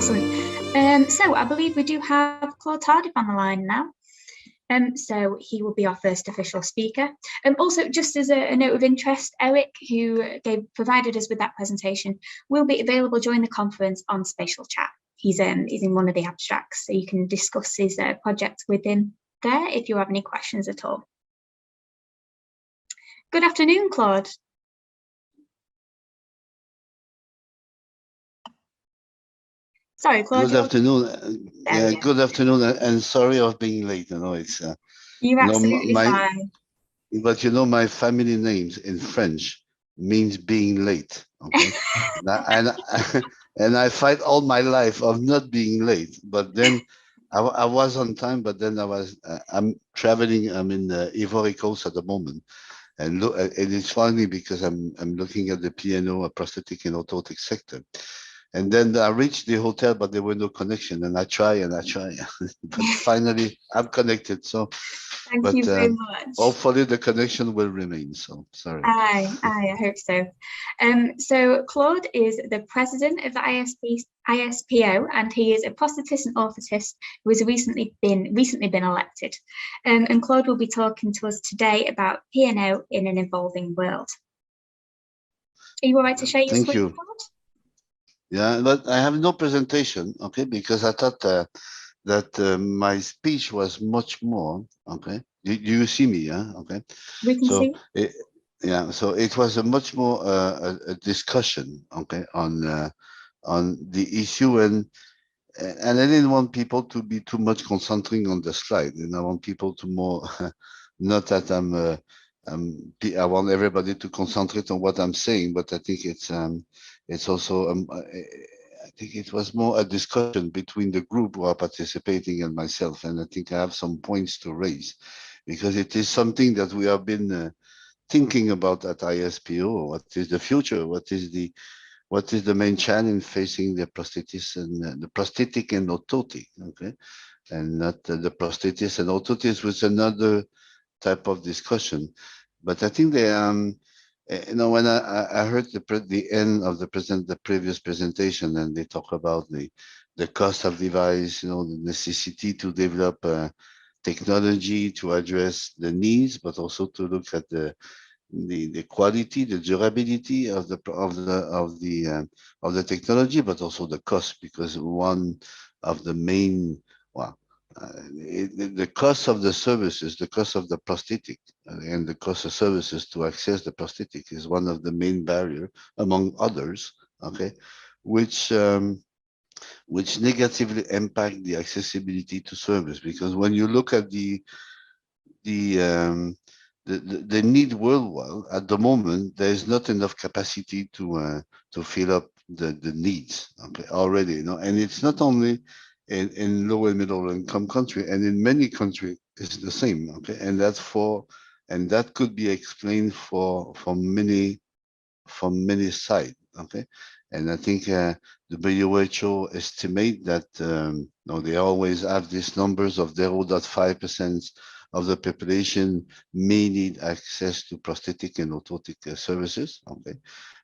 Excellent. So I believe we do have Claude Tardiff on the line now. So he will be our first official speaker. Also, just as a note of interest, Eric, who provided us with that presentation, will be available during the conference on spatial chat. He's in one of the abstracts, so you can discuss his project with him there if you have any questions at all. Good afternoon, Claude. Sorry, Claude. Good afternoon. Yeah, good afternoon, and sorry of being late. You know, it's you're absolutely fine. But you know, my family names in French means being late. Okay, and I fight all my life of not being late. But then I was on time. But then I'm traveling. I'm in the Ivory Coast at the moment, and look, and it's funny because I'm looking at the P&O, a prosthetic and orthotic sector. And then I reached the hotel, but there were no connection. And I try, but finally I'm connected. So, thank you very much. Hopefully the connection will remain. So sorry. I hope so. So Claude is the president of the ISPO, and he is a prosthetist and orthotist who has recently been elected. And Claude will be talking to us today about P&O in an evolving world. Are you all right to share your screen, Claude? Yeah, but I have no presentation, okay, because I thought that my speech was much more, okay. Do you see me, yeah? Okay. We can see. So it was a much more a discussion, okay, on the issue, and I didn't want people to be too much concentrating on the slide, and I want people to more, not that I want everybody to concentrate on what I'm saying, but I think it's also, I think it was more a discussion between the group who are participating and myself. And I think I have some points to raise because it is something that we have been thinking about at ISPO. What is the future? What is the main challenge facing the prosthetists and the prosthetic and orthotic? Okay, and not the prosthetists and orthotics, was another type of discussion. But I think they you know, when I heard the end of the previous presentation, and they talk about the cost of device, you know, the necessity to develop technology to address the needs, but also to look at the quality, the durability of the technology, but also the cost, because one of the main, the cost of the services, the cost of the prosthetic, and the cost of services to access the prosthetic is one of the main barriers, among others, okay, which negatively impact the accessibility to service. Because when you look at the need worldwide at the moment, there is not enough capacity to fill up the needs, okay, already, you know, and it's not only in low and middle income country, and in many countries it's the same, okay, and that could be explained from many sides, okay, and I think the WHO estimate that no, they always have these numbers of 0.5% of the population may need access to prosthetic and orthotic services, okay,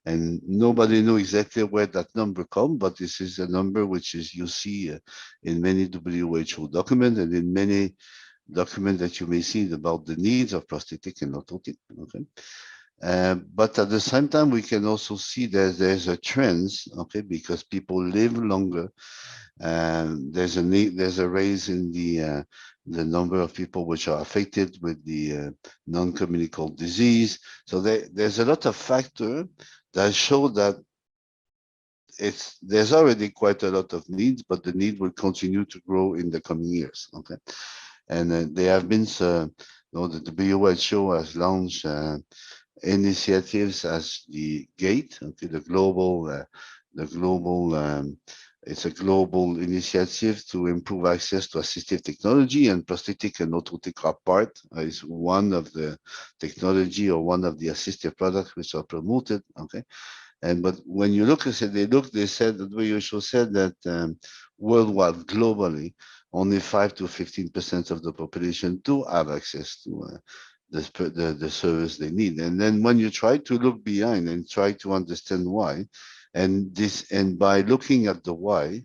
and nobody knows exactly where that number comes, but this is a number which is you see in many WHO documents and in many documents that you may see about the needs of prosthetic and orthotic, okay. But at the same time, we can also see that there's a trend, okay, because people live longer. There's a rise in the number of people which are affected with the non-communicable disease. So there's a lot of factors that show that there's already quite a lot of needs, but the need will continue to grow in the coming years. Okay, and there have been the WHO has launched initiatives as the GATE, okay, it's a global initiative to improve access to assistive technology, and prosthetic and orthotic are part, is one of the technology or one of the assistive products which are promoted, okay. But when you look at it, they said that WHO said that worldwide, globally, only 5 to 15% of the population do have access to the service they need. And then when you try to look behind and try to understand why, and by looking at the why,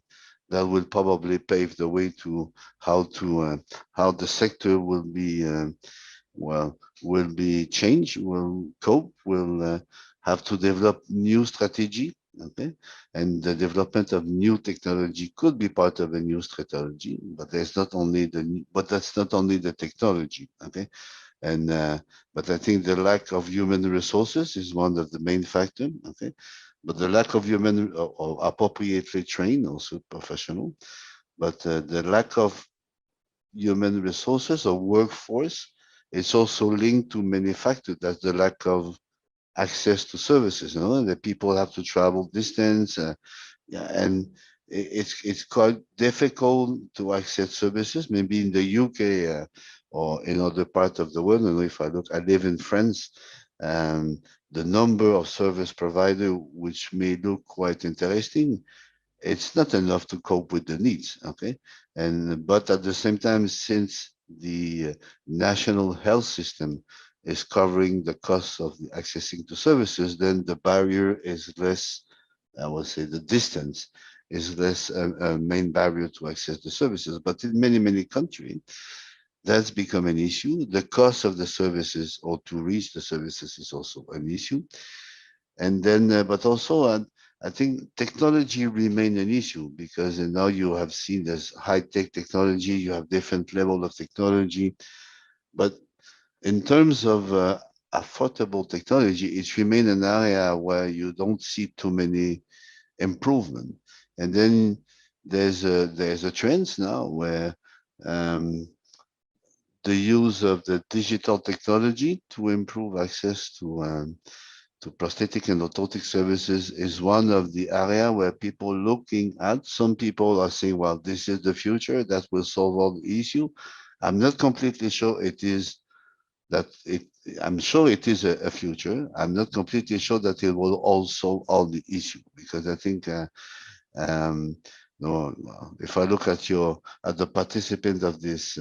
that will probably pave the way to how the sector will be will be changed, will cope, will have to develop new strategy. Okay, and the development of new technology could be part of a new strategy, but there's not only but that's not only the technology. Okay, and but I think the lack of human resources is one of the main factors. Okay, but the lack of human or appropriately trained, also professional, but the lack of human resources or workforce is also linked to many factors. That's the lack of access to services. You know, the people have to travel distance, yeah, and it's quite difficult to access services. Maybe in the UK or in other parts of the world. And if I live in France. Um, the number of service provider, which may look quite interesting, it's not enough to cope with the needs. Okay, and but at the same time, since the national health system is covering the costs of accessing to services, then the barrier is less. I would say the distance is less a main barrier to access the services. But in many countries, that's become an issue. The cost of the services or to reach the services is also an issue. And then, but also, I think technology remain an issue because now you have seen this high-tech technology, you have different level of technology, but in terms of affordable technology, it remains an area where you don't see too many improvement. And then there's a trend now where um, the use of the digital technology to improve access to prosthetic and orthotic services is one of the area where people looking at. Some people are saying, well, this is the future that will solve all the issue. I'm not completely sure it is that it, I'm sure it is a future. I'm not completely sure that it will all solve all the issue because I think um, no, if I look at the participants of this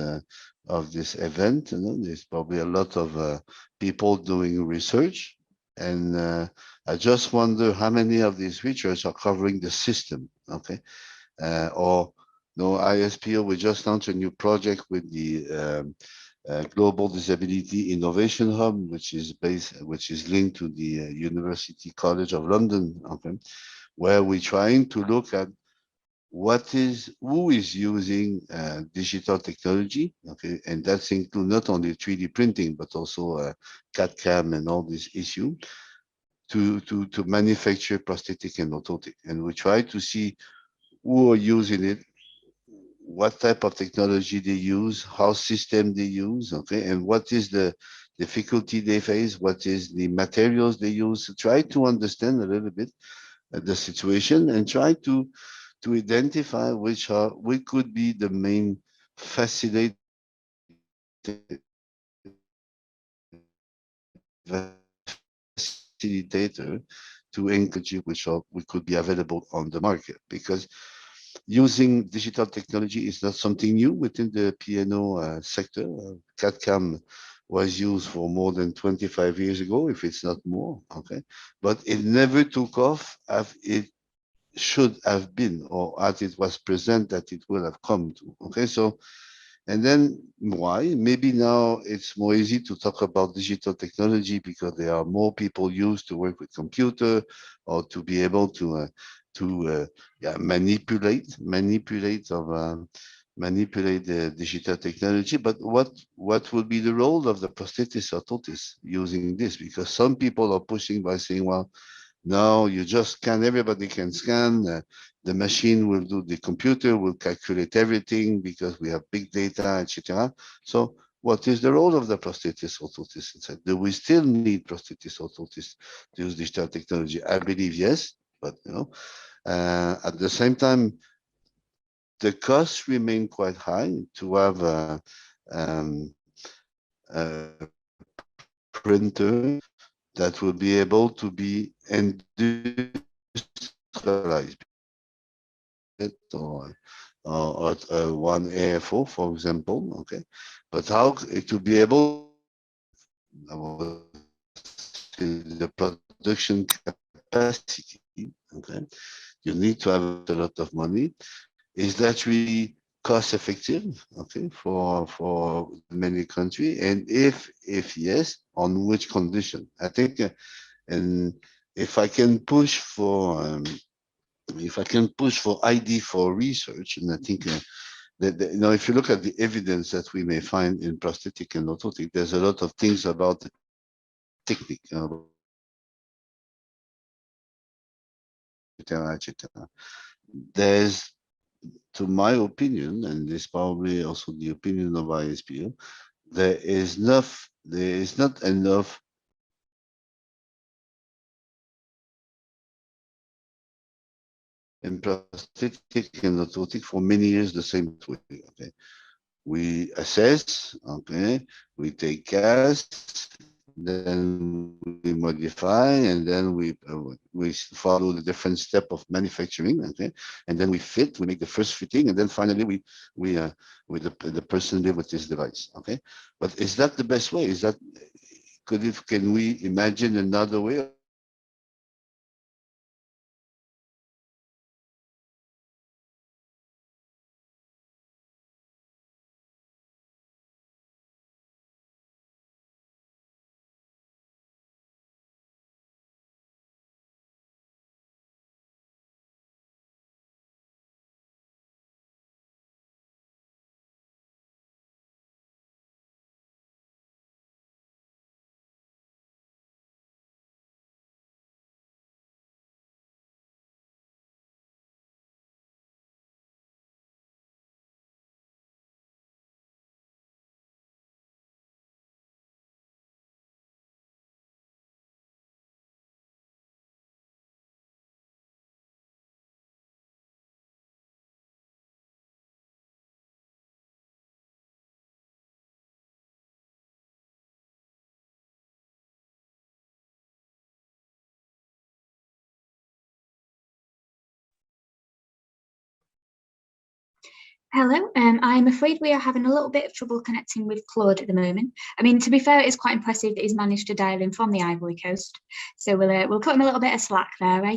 event, you know, there's probably a lot of people doing research, and I just wonder how many of these research are covering the system. Okay, or no, ISPO. We just launched a new project with the Global Disability Innovation Hub, which is linked to the University College of London. Okay, where we're trying to look at who is using digital technology, okay, and that's include not only 3D printing but also CAD/CAM and all these issues to manufacture prosthetic and orthotic, and we try to see who are using it, what type of technology they use, how system they use, okay, and what is the difficulty they face, what is the materials they use. Try to understand a little bit the situation and try to identify which could be the main facilitator to encourage which could be available on the market, because using digital technology is not something new within the piano sector. CAD/CAM was used for more than 25 years ago, if it's not more, okay? But it never took off as it should have been, or as it was present that it will have come to, okay? So, and then why? Maybe now it's more easy to talk about digital technology because there are more people used to work with computer or to be able to yeah, manipulate the digital technology. But what will be the role of the prosthetist orthotist using this? Because some people are pushing by saying, well, no, you just scan, everybody can scan. The machine will do, the computer will calculate everything because we have big data, etc. So what is the role of the prosthetist orthotist? Do we still need prosthetist orthotist to use digital technology? I believe yes, but you know, at the same time, the costs remain quite high to have a printer that will be able to be industrialized, or one AFO, for example, okay? But how to be able the production capacity, okay? You need to have a lot of money. is that really cost effective, okay, for many countries? And if yes, on which condition? I think, and if I can push for ID for research, and I think that, if you look at the evidence that we may find in prosthetic and orthotic, there's a lot of things about the technique, etc., etc. There's, to my opinion, and this is probably also the opinion of ISPO, there is not enough in prosthetic and orthotic for many years the same way. Okay, we assess, okay, we take cast, then we modify, and then we follow the different step of manufacturing, okay, and then we fit, we make the first fitting, and then finally the person live with this device, okay. But is that the best way? Is that, can we imagine another way? Hello, I'm afraid we are having a little bit of trouble connecting with Claude at the moment. I mean, to be fair, it's quite impressive that he's managed to dial in from the Ivory Coast. So we'll cut him a little bit of slack there, eh?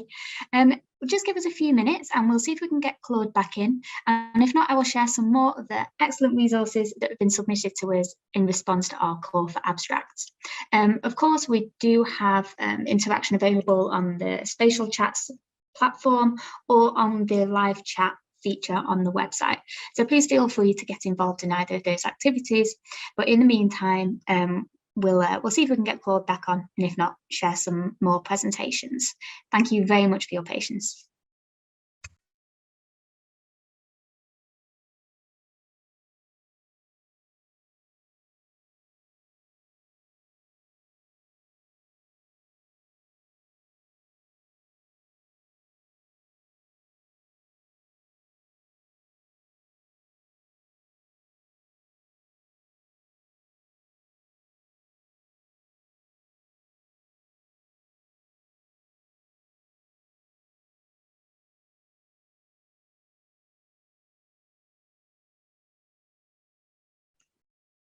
Just give us a few minutes and we'll see if we can get Claude back in. And if not, I will share some more of the excellent resources that have been submitted to us in response to our call for abstracts. Of course, we do have interaction available on the spatial chats platform or on the live chat feature on the website. So please feel free to get involved in either of those activities. But in the meantime, we'll see if we can get Claude back on, and if not, share some more presentations. Thank you very much for your patience.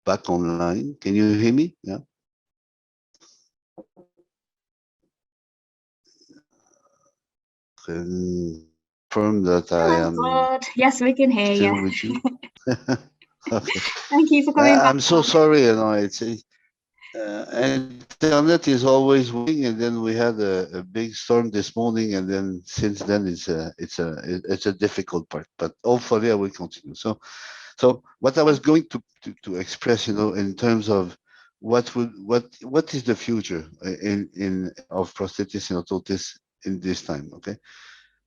Back online. Can you hear me? Yeah. Confirm that I Hello, am Claude. Yes, we can hear still you. with you. Okay. Thank you for coming back I'm so on. sorry. It's internet is always working, and then we had a big storm this morning, and then since then it's a difficult part. But hopefully I will continue. So what I was going to express, in terms of what is the future in of prosthetics and orthotics in this time, okay?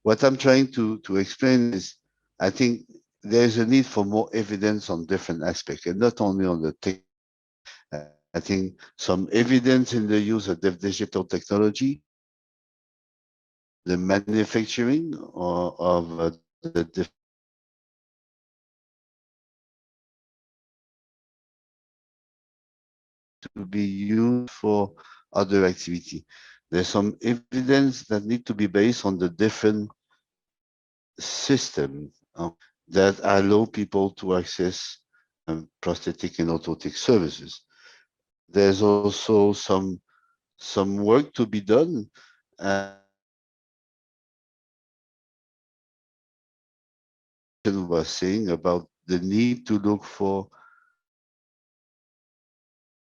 What I'm trying to explain is, I think there's a need for more evidence on different aspects, and not only on the tech. I think some evidence in the use of digital technology, the manufacturing of the to be used for other activity. There's some evidence that need to be based on the different systems that allow people to access prosthetic and orthotic services. There's also some work to be done presentation was saying about the need to look for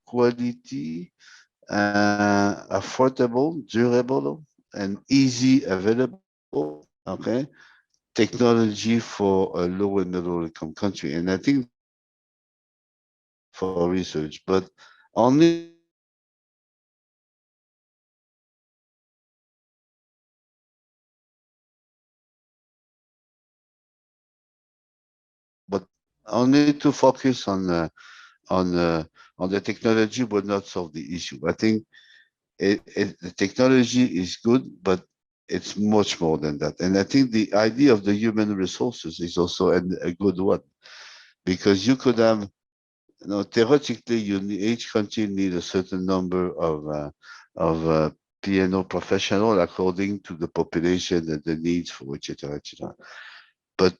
quality, affordable, durable, and easy available, okay, technology for a low and middle income country. And I think for research, but only but only to focus on uh, on the technology would not solve the issue. I think the technology is good, but it's much more than that. And I think the idea of the human resources is also a good one, because you could have, theoretically, each country need a certain number of piano professional according to the population and the needs for et cetera, et cetera. But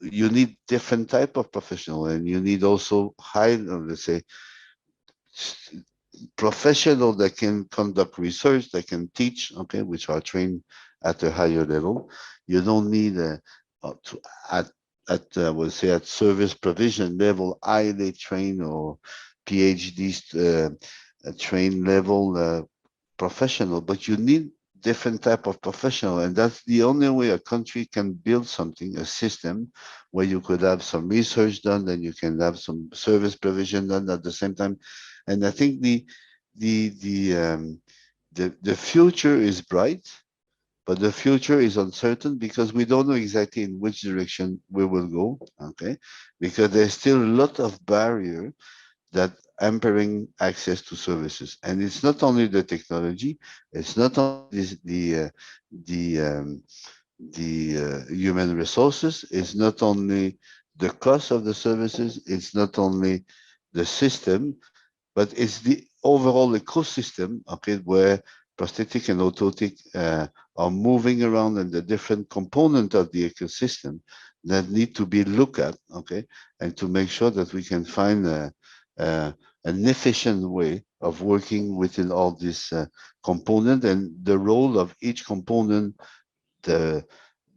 you need different type of professional, and you need also high, let's say, professional that can conduct research, that can teach, okay, which are trained at a higher level. You don't need to we'll say at service provision level, highly trained or PhD trained level professional, but you need different type of professional, and that's the only way a country can build something, a system where you could have some research done, then you can have some service provision done at the same time. And I think the the um, the future is bright, but the future is uncertain because we don't know exactly in which direction we will go. Okay, because there's still a lot of barrier that hampering access to services, and it's not only the technology, it's not only the human resources, it's not only the cost of the services, it's not only the system, but it's the overall ecosystem, okay, where prosthetic and orthotic are moving around, and the different component of the ecosystem that need to be looked at, okay, and to make sure that we can find an efficient way of working within all these component, and the role of each component, the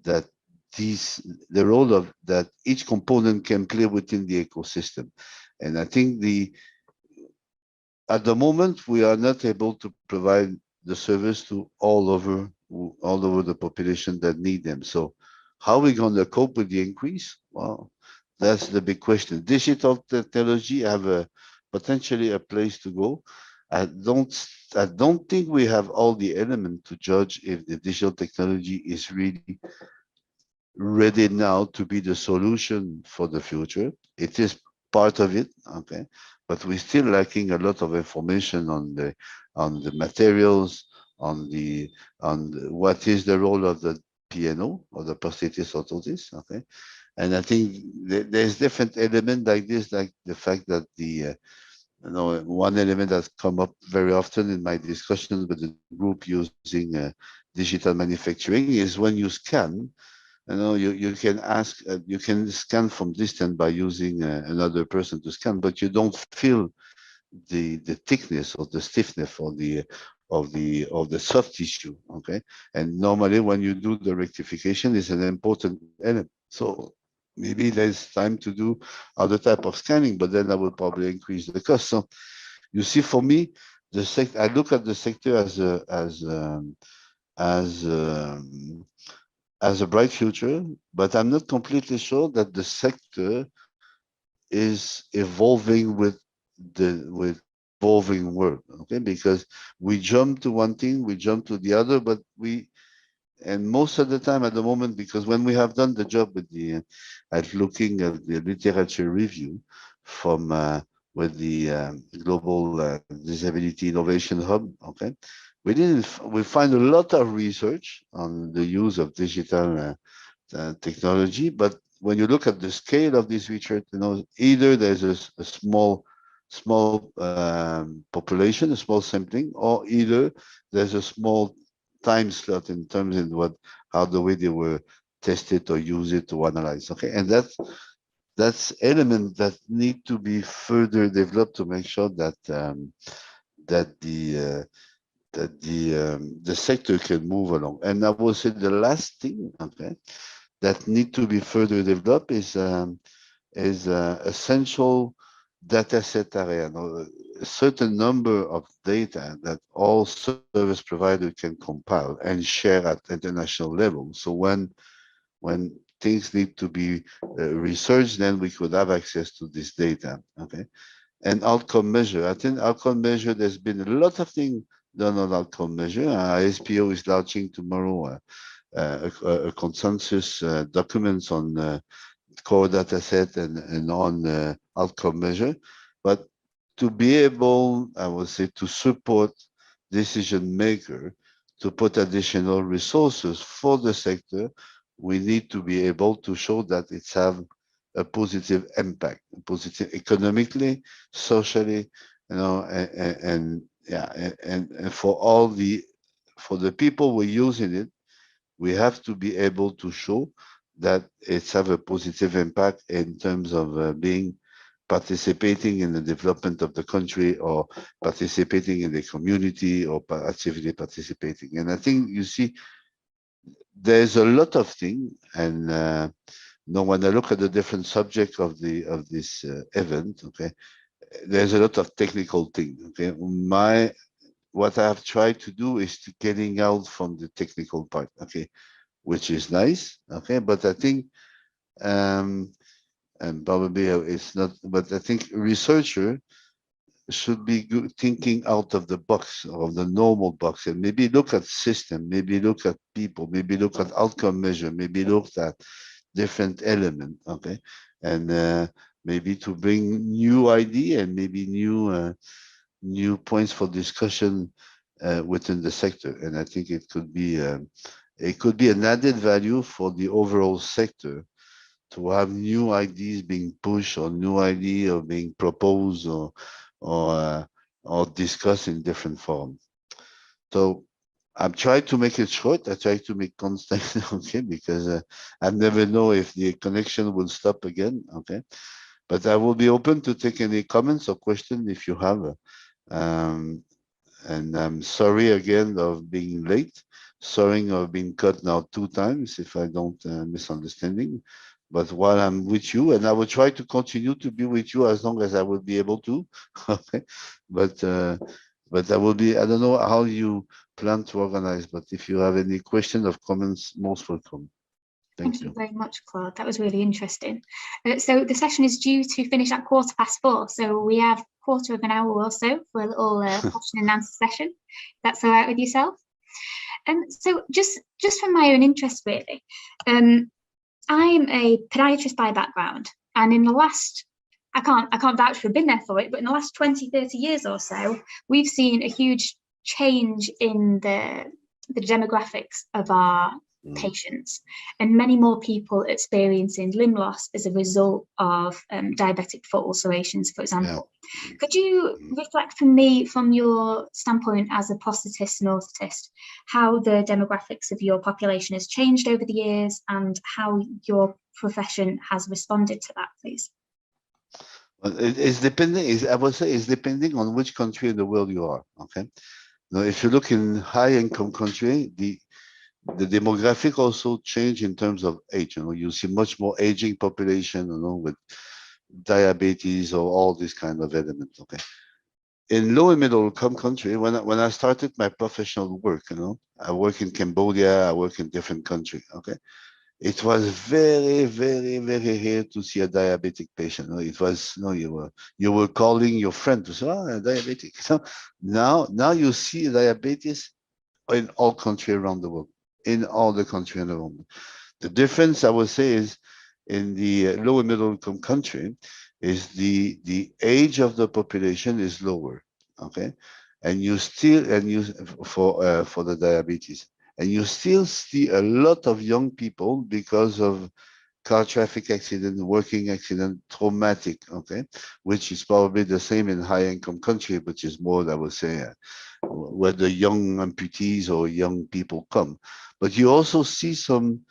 that the role of that each component can play within the ecosystem. And I think at the moment, we are not able to provide the service to all over the population that need them. So how are we going to cope with the increase? Well, that's the big question. Digital technology have a potentially a place to go. I don't I don't think we have all the elements to judge if the digital technology is really ready now to be the solution for the future. It is part of it, okay, but we're still lacking a lot of information on the materials, what is the role of the PNO or the prosthesis orthosis, okay, and I think there's different elements like this, like the fact that one element that's come up very often in my discussions with the group using digital manufacturing is when you scan, you can ask, you can scan from distance by using another person to scan, but you don't feel the thickness or the stiffness or the soft tissue. Okay, and normally when you do the rectification, is an important element. So maybe there's time to do other type of scanning, but then I will probably increase the cost. So you see, for me, I look at the sector as as a bright future, but I'm not completely sure that the sector is evolving with the evolving world. Okay, because we jump to one thing, we jump to the other, but and most of the time at the moment, because when we have done the job with at looking at the literature review from with the Global Disability Innovation Hub, okay, we find a lot of research on the use of digital technology, but when you look at the scale of this research, either there's a small population, a small sampling, or either there's a small time slot in terms of how the way they were tested or use it to analyze. Okay, and that's element that need to be further developed to make sure that that the sector can move along. And I will say the last thing, okay, that need to be further developed is essential data set area, a certain number of data that all service providers can compile and share at international level. So when things need to be researched, then we could have access to this data. Okay, and outcome measure. I think outcome measure. There's been a lot of things done on outcome measure. ISPO is launching tomorrow a consensus documents on core data set and on outcome measure. But to be able, I would say, to support decision maker to put additional resources for the sector, we need to be able to show that it's have a positive impact, positive economically, socially, and yeah, and for the people who are using it, we have to be able to show that it's have a positive impact in terms of being participating in the development of the country or participating in the community or actively participating. And I think you see there's a lot of things, and when I look at the different subjects of this event, okay, there's a lot of technical things. Okay, what I have tried to do is to getting out from the technical part. Okay, which is nice. Okay, but I think, and probably it's not, but I think researcher should be thinking out of the box, of the normal box, and maybe look at system, maybe look at people, maybe look at outcome measure, maybe look at different element. Okay, and maybe to bring new idea and maybe new points for discussion within the sector. And I think it could be an added value for the overall sector to have new ideas being pushed or new idea or being proposed or uh, or discussed in different forms. So I'm trying to make it short. I try to make constant, okay, because I never know if the connection will stop again, okay. But I will be open to take any comments or questions if you have. Um, and I'm sorry again of being late. Sorry of being cut now 2 times if I don't misunderstanding. But while I'm with you, and I will try to continue to be with you as long as I will be able to. Okay, but I will be. I don't know how you plan to organize, but if you have any questions or comments, most welcome. Thank you very much, Claude. That was really interesting. So the session is due to finish at 4:15. So we have quarter of an hour or so for a little question and answer session. That's all right with yourself? So just from my own interest, really, I'm a podiatrist by background, and in the last, I can't vouch for being there for it, but in the last 20, 30 years or so, we've seen a huge change in the demographics of our patients, and many more people experiencing limb loss as a result of diabetic foot ulcerations, for example. Yeah. Could you reflect for me, from your standpoint as a prosthetist and orthotist, how the demographics of your population has changed over the years and how your profession has responded to that, please? Well, it's depending. I would say it's depending on which country in the world you are. Okay, now if you look in high-income country, the demographic also change in terms of age. You see much more aging population, with diabetes or all these kind of elements. Okay. In low and middle income country, when I started my professional work, I work in Cambodia, I work in different countries. Okay. It was very, very, very rare to see a diabetic patient. It was, you were calling your friend to say, oh, diabetic. So now you see diabetes in all countries around the world. In all the countries in the world. The difference, I would say, is in the low and middle income country is the age of the population is lower, okay, and you for the diabetes, and you still see a lot of young people because of car traffic accident, working accident, traumatic, okay, which is probably the same in high income country, which is more, I would say, where the young amputees or young people come. But you also see some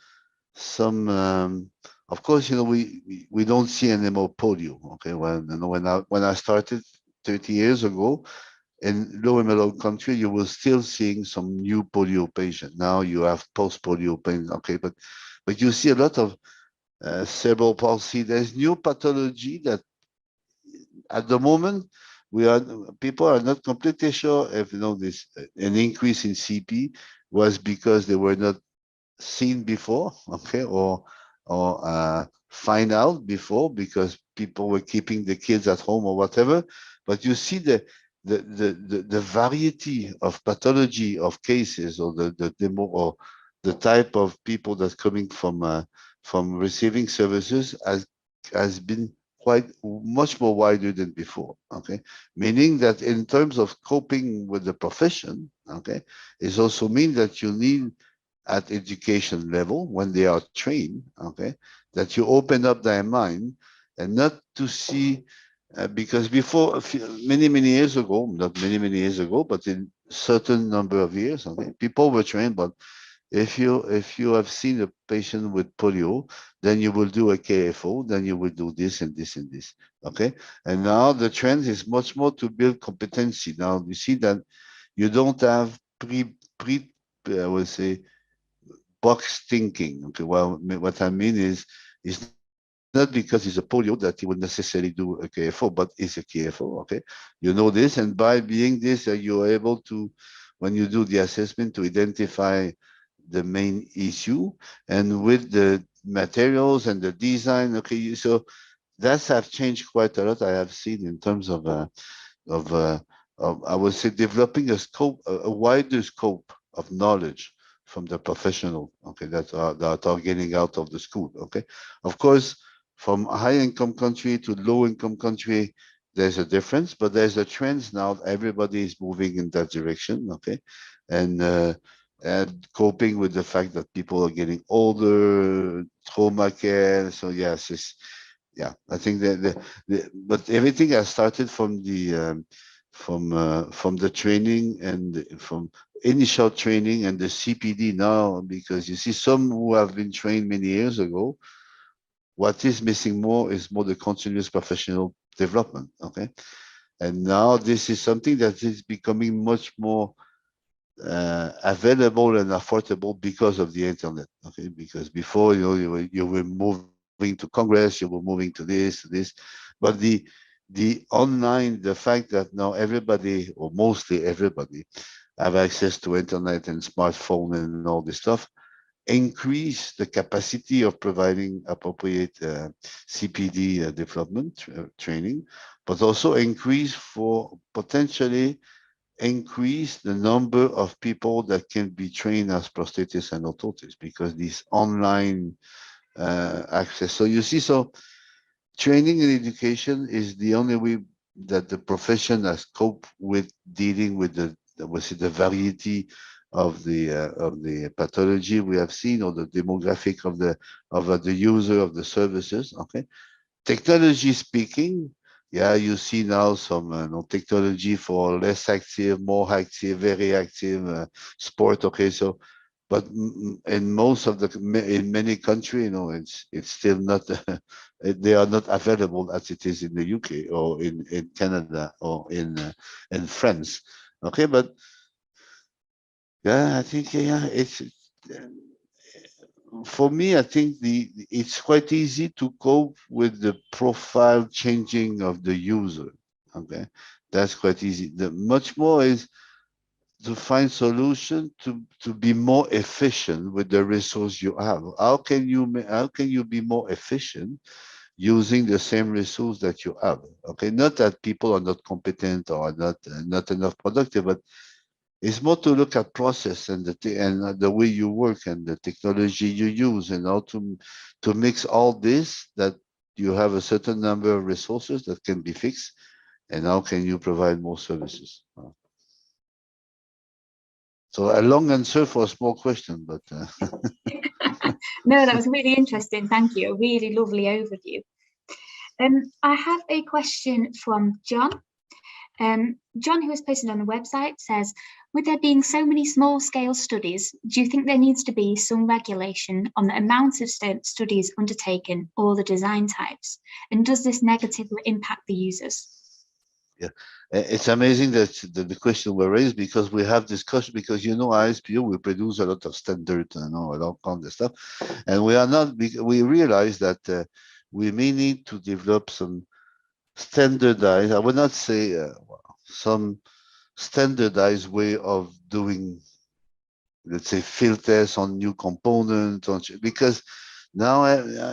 of course, we don't see anymore polio. Okay, when I started 30 years ago in low and middle country, you were still seeing some new polio patient. Now you have post polio pain. Okay, but But you see a lot of cerebral palsy. There's new pathology that at the moment people are not completely sure if this an increase in CP was because they were not seen before, okay, or find out before because people were keeping the kids at home or whatever. But you see the variety of pathology of cases, or the demo, or the type of people that's coming from receiving services has been quite much more wider than before. Okay, meaning that in terms of coping with the profession, okay, it also means that you need at education level when they are trained, okay, that you open up their mind and not to see, because before, many years ago, not many years ago, but in certain number of years, okay, people were trained, but if you have seen a patient with polio, then you will do a KFO, then you will do this and this and this, okay? And now the trend is much more to build competency. Now you see that you don't have I would say, box thinking. Okay, well, what I mean is, it's not because he's a polio that he will necessarily do a KFO, but it's a KFO. Okay, you know this, and by being this, you're able to, when you do the assessment, to identify the main issue, and with the materials and the design. Okay, so that's have changed quite a lot. I have seen in terms of, uh, I would say, developing a scope, a wider scope of knowledge from the professional, okay, that are getting out of the school, okay. Of course, from a high-income country to low-income country, there's a difference, but there's a trend now. Everybody is moving in that direction, okay, and coping with the fact that people are getting older, trauma care. So yes, yeah, I think but everything has started from from the training and from initial training and the CPD now, because you see some who have been trained many years ago. What is missing more is more the continuous professional development. Okay, and now this is something that is becoming much more available and affordable because of the internet. Okay, because before, you were moving to Congress, you were moving to this, but the online, the fact that now everybody, or mostly everybody, have access to internet and smartphone and all this stuff, increase the capacity of providing appropriate CPD development training, but also increase for potentially increase the number of people that can be trained as prosthetists and orthotics, because this online access. So you see, so training and education is the only way that the profession has coped with dealing with the variety of the pathology we have seen, or the demographic of the user of the services. Okay, technology speaking, yeah, you see now some technology for less active, more active, very active sport. Okay, so, but in most of in many countries, it's still not. They are not available as it is in the UK or in Canada or in France. Okay, but yeah, I think, yeah, it's. For me, I think it's quite easy to cope with the profile changing of the user. Okay, that's quite easy. The much more is to find solution to be more efficient with the resource you have. How can you be more efficient using the same resource that you have? Okay, not that people are not competent or not enough productive, but it's more to look at process and the way you work and the technology you use, and how to mix all this, that you have a certain number of resources that can be fixed, and how can you provide more services. So a long answer for a small question, but No, that was really interesting. Thank you. A really lovely overview. I have a question from John. John, who has posted on the website, says, with there being so many small-scale studies, do you think there needs to be some regulation on the amount of studies undertaken or the design types? And does this negatively impact the users? Yeah, it's amazing that the question were raised because we have discussion because ISPO we produce a lot of standard, a lot of this stuff, and we are not. We realize that we may need to develop some standardized. I would not say some standardized way of doing, let's say, field tests on new components, because now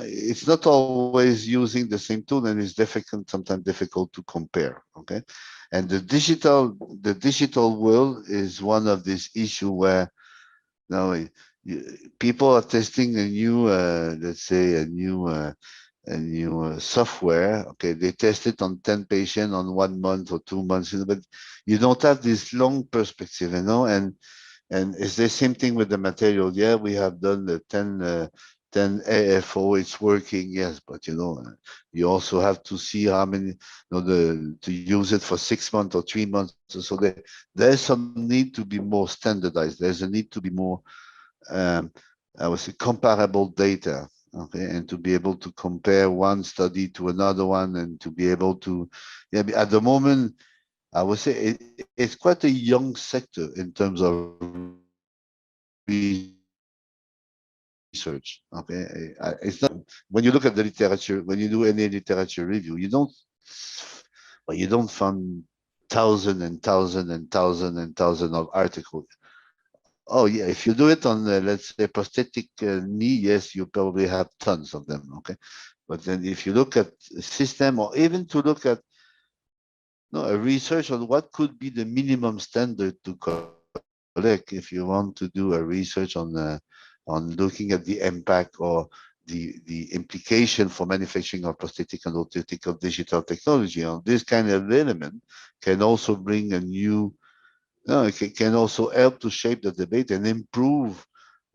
it's not always using the same tool, and it's difficult, sometimes difficult to compare. Okay, and the digital world is one of these issue where now people are testing a new, let's say, a new software. Okay, they test it on 10 patients on 1 month or 2 months, but you don't have this long perspective, and it's the same thing with the material. Yeah, we have done the 10 AFO, it's working, yes, but you also have to see how many, to use it for 6 months or 3 months. So there's some need to be more standardized. There's a need to be more, um, I would say, comparable data. Okay, and to be able to compare one study to another one, and to be able to, yeah, at the moment, I would say it's quite a young sector in terms of research. Okay, it's not when you look at the literature, when you do any literature review, you don't find thousand and thousand and thousand and thousand of articles. Oh yeah, if you do it on, let's say, prosthetic knee, yes, you probably have tons of them. Okay, but then if you look at a system, or even to look at no, a research on what could be the minimum standard to collect if you want to do a research on looking at the impact or the implication for manufacturing of prosthetic and orthotic of digital technology on this kind of element can also bring a new, no, it can also help to shape the debate and improve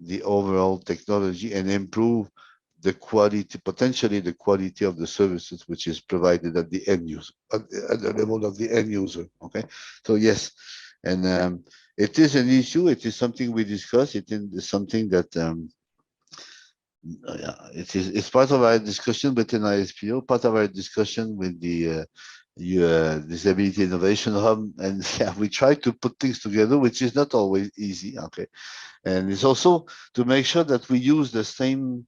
the overall technology and improve the quality, potentially the quality of the services which is provided at the end user, at the level of the end user. Okay, so yes, and it is an issue. It is something we discuss. It is something that yeah, it's part of our discussion within ISPO, part of our discussion with the Disability Innovation Hub, and yeah, we try to put things together, which is not always easy. Okay, and it's also to make sure that we use the same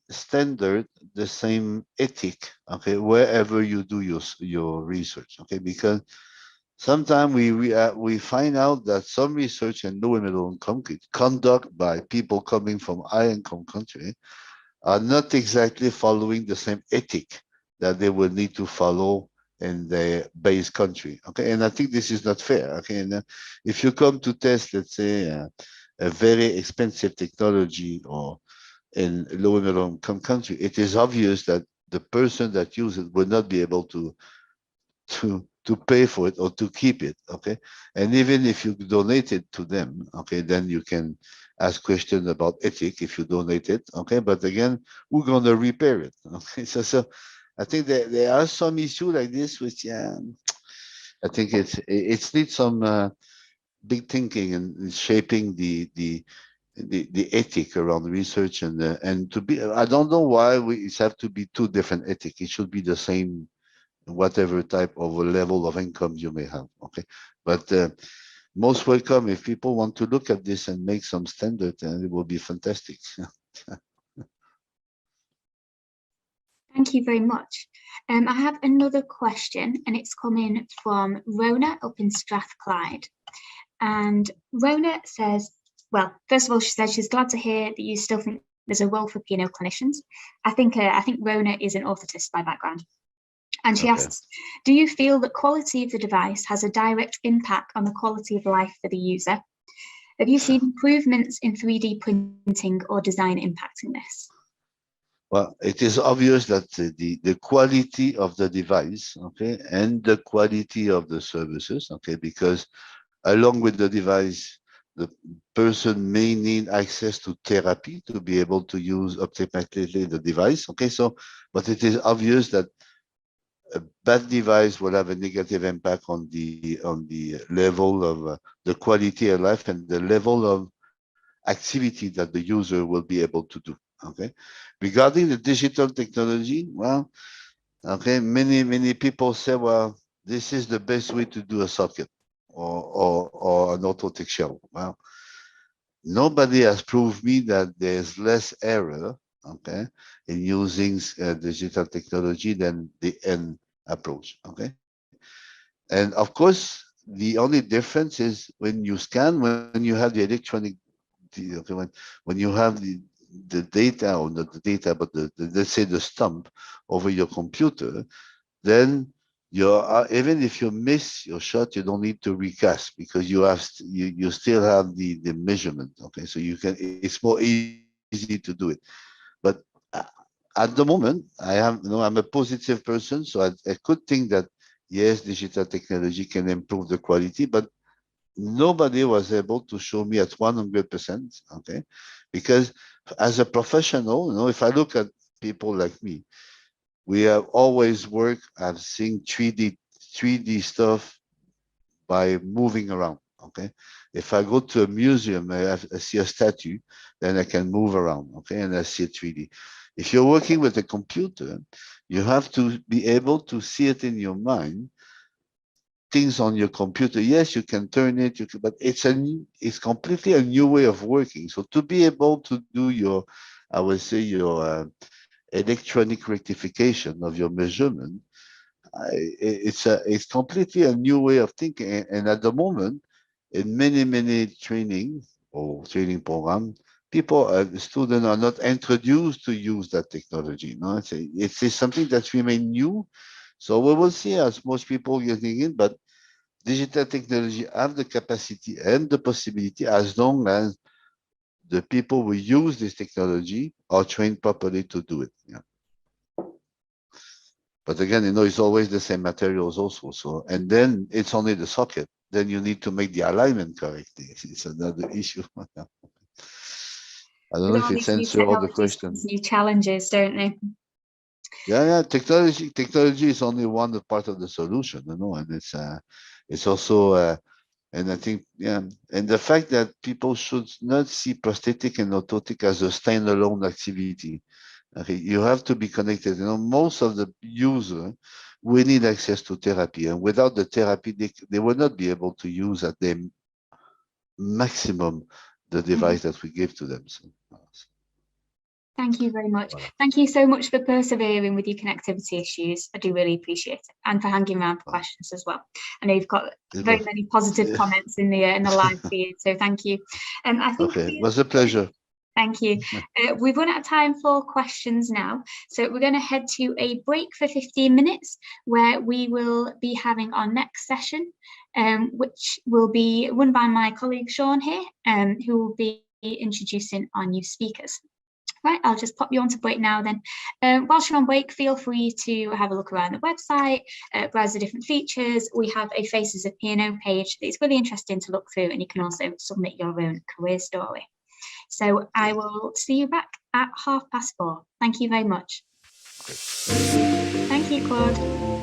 standard, the same ethic, okay, wherever you do your research, okay, because sometimes we find out that some research in low and middle income conduct by people coming from high income country are not exactly following the same ethic that they will need to follow in their base country. Okay, and I think this is not fair. Okay, and if you come to test, let's say, a very expensive technology or in low and middle income country, it is obvious that the person that uses it will not be able to pay for it or to keep it. Okay, and even if you donate it to them, okay, then you can ask questions about ethic if you donate it. Okay, but again, we're going to repair it. Okay, so I think there are some issues like this which, yeah, I think it needs some big thinking and shaping the ethic around research, and to be, I don't know why it have to be two different ethics. It should be the same, whatever type of a level of income you may have. Okay, but most welcome if people want to look at this and make some standard, and it will be fantastic. Thank you very much. I have another question, and it's coming from Rona up in Strathclyde. And Rona says, well, first of all, she says she's glad to hear that you still think there's a role for P&O clinicians. I think Rona is an orthotist by background. And she asks, do you feel that quality of the device has a direct impact on the quality of life for the user? Have you seen improvements in 3D printing or design impacting this? Well, it is obvious that the quality of the device, okay, and the quality of the services, okay, because along with the device, the person may need access to therapy to be able to use optimally the device. Okay, so, but it is obvious that a bad device will have a negative impact on the level of the quality of life and the level of activity that the user will be able to do. Okay, regarding the digital technology, well, okay, many people say, well, this is the best way to do a socket or an orthotic shell. Well, nobody has proved me that there's less error, okay, in using digital technology than the end approach, okay. And of course, the only difference is when you scan, when you have the electronic, okay, when you have the data, or not the data, but let's say the stump over your computer, then you're even if you miss your shot, you don't need to recast because you have you still have the measurement. Okay, so you can, it's more easy to do it. But uh, at the moment, I'm a positive person, so I could think that yes, digital technology can improve the quality, but nobody was able to show me at 100%. Okay, because as a professional, if I look at people like me, we have always worked at seeing 3D stuff by moving around. Okay, if I go to a museum, I see a statue, then I can move around. Okay, and I see it 3D. If you're working with a computer, you have to be able to see it in your mind. Things on your computer, yes, you can turn it, but it's completely a new way of working. So to be able to do your, I would say, your electronic rectification of your measurement, it's completely a new way of thinking. And at the moment, in many training or training program, people, students are not introduced to use that technology. No, it's something that remain new. So we will see as most people getting in, but digital technology have the capacity and the possibility as long as the people who use this technology are trained properly to do it. Yeah. But again, it's always the same materials also. So, and then it's only the socket. Then you need to make the alignment correctly. It's another issue. I don't know With if all it's these new answer all the technologies questions. comes new challenges, don't they? Yeah. Technology is only one part of the solution, and it's also, and I think, yeah, and the fact that people should not see prosthetic and orthotic as a standalone activity. Okay, you have to be connected. Most of the user will need access to therapy, and without the therapy, they will not be able to use at their maximum the Mhm. device that we give to them. So, Thank you very much. voilà. Thank you so much for persevering with your connectivity issues. I do really appreciate it, and for hanging around for questions as well. I know you've got It very was, many positive comments in the live feed, so thank you. I think okay, it was a pleasure. thank you. We've run out of time for questions now, so we're going to head to a break for 15 minutes where we will be having our next session, which will be run by my colleague Sean here, who will be introducing our new speakers. Right, I'll just pop you on to break now then. Whilst you're on break, feel free to have a look around the website, browse the different features. We have a Faces of P&O page that is really interesting to look through, and you can also submit your own career story. So I will see you back at 4:30. Thank you very much. Thank you, Claude.